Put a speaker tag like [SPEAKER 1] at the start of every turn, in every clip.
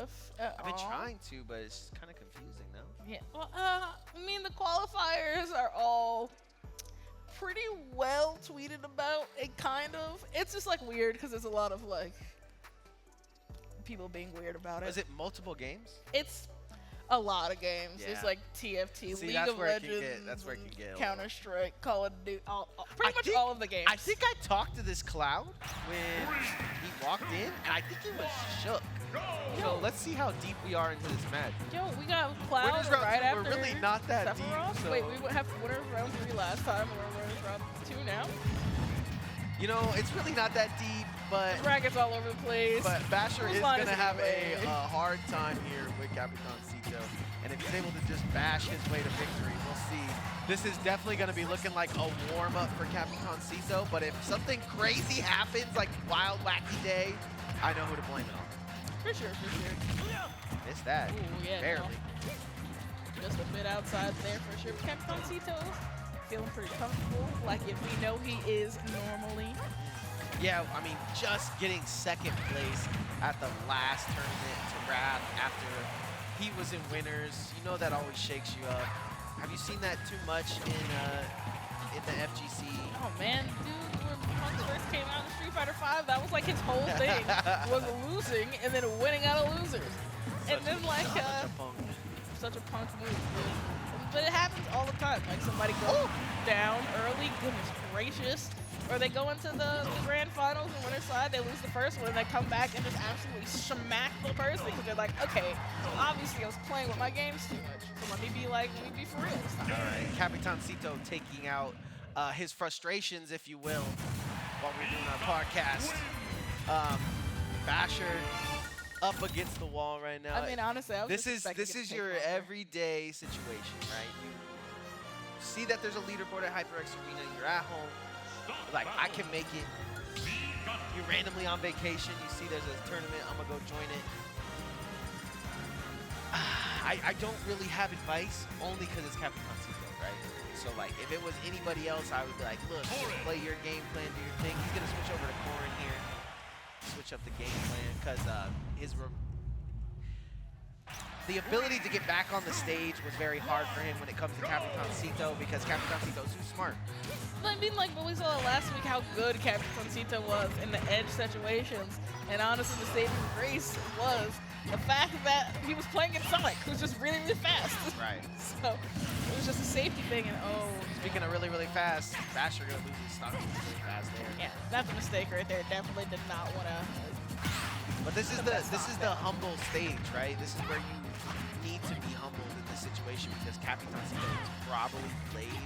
[SPEAKER 1] stuff at
[SPEAKER 2] I've been
[SPEAKER 1] all.
[SPEAKER 2] trying to, but it's kind of confusing, no?
[SPEAKER 1] Yeah. Well, I mean, the qualifiers are all pretty well tweeted about. It kind of. It's just like weird because there's a lot of like people being weird about it.
[SPEAKER 2] Is it multiple games?
[SPEAKER 1] It's a lot of games.
[SPEAKER 2] Yeah.
[SPEAKER 1] It's like TFT,
[SPEAKER 2] See,
[SPEAKER 1] League
[SPEAKER 2] that's
[SPEAKER 1] of
[SPEAKER 2] where it can
[SPEAKER 1] Legends,
[SPEAKER 2] get- that's where it can get a little-
[SPEAKER 1] Counter Strike, Call of Duty, pretty
[SPEAKER 2] I
[SPEAKER 1] much
[SPEAKER 2] think-
[SPEAKER 1] all of the games.
[SPEAKER 2] I think I talked to this Cloud when he walked in, and I think he was shook. So let's see how deep we are into this match.
[SPEAKER 1] Yo, we got Cloud
[SPEAKER 2] Winners round
[SPEAKER 1] right
[SPEAKER 2] two,
[SPEAKER 1] after
[SPEAKER 2] we're really not that deep,
[SPEAKER 1] Sephiroth.
[SPEAKER 2] so-
[SPEAKER 1] Wait, we have winners round 3 last time. We're winners round 2 now.
[SPEAKER 2] You know, it's really not that deep, but
[SPEAKER 1] Brackets all over the place.
[SPEAKER 2] Basher
[SPEAKER 1] Whose
[SPEAKER 2] is
[SPEAKER 1] line
[SPEAKER 2] going to
[SPEAKER 1] is it
[SPEAKER 2] have
[SPEAKER 1] anyway?
[SPEAKER 2] a hard time here with Capitancito. And if he's able to just bash his way to victory, we'll see. This is definitely going to be looking like a warm-up for Capitancito, but if something crazy happens, like Wild Wacky Day, I know who to blame it on.
[SPEAKER 1] For sure, for sure.
[SPEAKER 2] Missed that.
[SPEAKER 1] Ooh, yeah,
[SPEAKER 2] Barely.
[SPEAKER 1] no. Just a bit outside there for sure. Capitancito feeling pretty comfortable, like if we know he is normally.
[SPEAKER 2] Yeah, I mean, just getting second place at the last tournament to Wrath after he was in winners, you know that always shakes you up. Have you seen that too much in the FGC?
[SPEAKER 1] Oh man, dude, when Punk first came out in Street Fighter V, that was like his whole thing was losing and then winning out of losers. And then like such a Punk move, dude. But it happens all the time. Like somebody goes down early, goodness gracious. Or they go into the grand finals and winner side, they lose the first one, and they come back and just absolutely smack the person because they're like, okay, obviously I was playing with my games too much. So let me be for real this time.
[SPEAKER 2] All right, Capitancito taking out his frustrations, if you will, while we're doing our podcast. Basher up against the wall right now.
[SPEAKER 1] I mean, honestly, I was
[SPEAKER 2] this
[SPEAKER 1] just expecting
[SPEAKER 2] is
[SPEAKER 1] it to take
[SPEAKER 2] your
[SPEAKER 1] longer.
[SPEAKER 2] everyday situation, right? You see that there's a leaderboard at HyperX Arena. You're at home. Like, I can make it. You're randomly on vacation. You see there's a tournament. I'm going to go join it. I don't really have advice, only because it's Capitancito, right? So, like, if it was anybody else, I would be like, look, just play your game plan, do your thing. He's going to switch over to Corrin here. Switch up the game plan, because the ability to get back on the stage was very hard for him when it comes to Capitancito, because Capitancito's too smart.
[SPEAKER 1] I mean, like, when we saw last week how good Capitancito was in the edge situations, and honestly, the saving grace was the fact that he was playing in Sonic, who's just really, really fast.
[SPEAKER 2] Right.
[SPEAKER 1] So, it was just a safety thing, and
[SPEAKER 2] Speaking of really, really fast, Basher gonna lose his stock really fast there.
[SPEAKER 1] yeah, that's a mistake right there. Definitely did not want to.
[SPEAKER 2] But this is the humble stage, right? This is where you need to be humbled in this situation, because Capitancito has probably played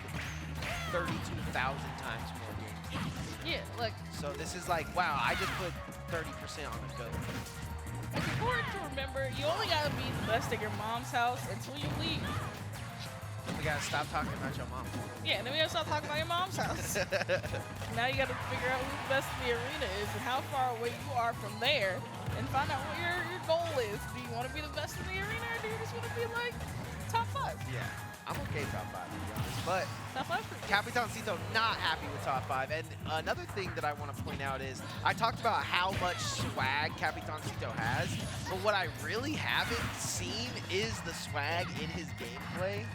[SPEAKER 2] 32,000 times more games.
[SPEAKER 1] Yeah, look,
[SPEAKER 2] So this is like, wow, I just put 30% on the go.
[SPEAKER 1] it's important to remember you only gotta be the best at your mom's house until you leave.
[SPEAKER 2] Then we gotta stop talking about your mom.
[SPEAKER 1] Yeah, and then we gotta stop talking about your mom's house. Now you gotta figure out who the best in the arena is and how far away you are from there, and find out what your goal is. Do you want to be the best in the arena, or do you just want to be like top 5?
[SPEAKER 2] Yeah, I'm okay top 5 to be honest, but
[SPEAKER 1] Top 5 for
[SPEAKER 2] Capitancito not happy with top 5. And another thing that I want to point out is I talked about how much swag Capitancito has, but what I really haven't seen is the swag in his gameplay.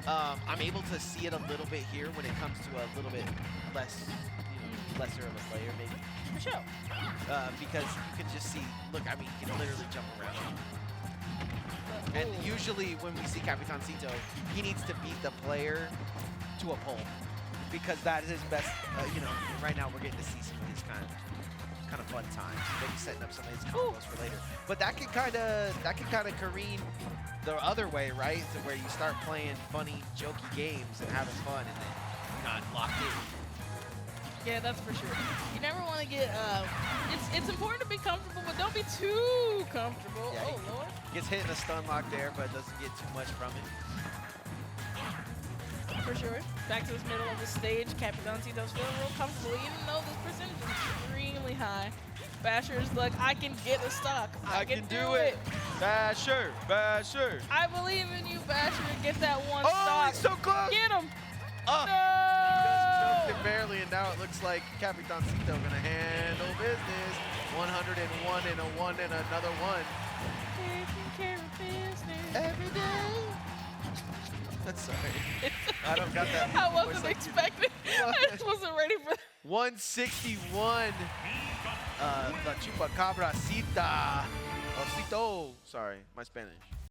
[SPEAKER 2] I'm able to see it a little bit here when it comes to a little bit less, lesser of a player maybe.
[SPEAKER 1] For sure.
[SPEAKER 2] Because you can just see, look, I mean, he can literally jump around. And usually when we see Capitancito, he needs to beat the player to a pole, because that is his best, right now we're getting to see some of his kind of fun times. Maybe setting up some of his combos for later. But that can kind of careen the other way, right? To where you start playing funny, jokey games and having fun, and then you're not locked in.
[SPEAKER 1] Yeah, that's for sure. You never want to get. It's important to be comfortable, but don't be too comfortable.
[SPEAKER 2] Yeah,
[SPEAKER 1] Oh Lord.
[SPEAKER 2] Gets hit in a stun lock there, but doesn't get too much from it.
[SPEAKER 1] For sure. Back to this middle of the stage. Capitancito's feeling real comfortable, even though this percentage is extremely high. Basher's like, I can get a stock. I can do it.
[SPEAKER 2] Basher, Basher.
[SPEAKER 1] I believe in you, Basher. Get that one
[SPEAKER 2] Oh,
[SPEAKER 1] stock.
[SPEAKER 2] he's so close.
[SPEAKER 1] Get him.
[SPEAKER 2] Oh,
[SPEAKER 1] No!
[SPEAKER 2] just choked it barely, and now it looks like Capitancito gonna handle business. 101 and a 1 and another 1. Sorry. I don't got that.
[SPEAKER 1] I wasn't expecting. I just wasn't ready for that.
[SPEAKER 2] 161. La Chupacabra Cita. Osito. Sorry, my Spanish.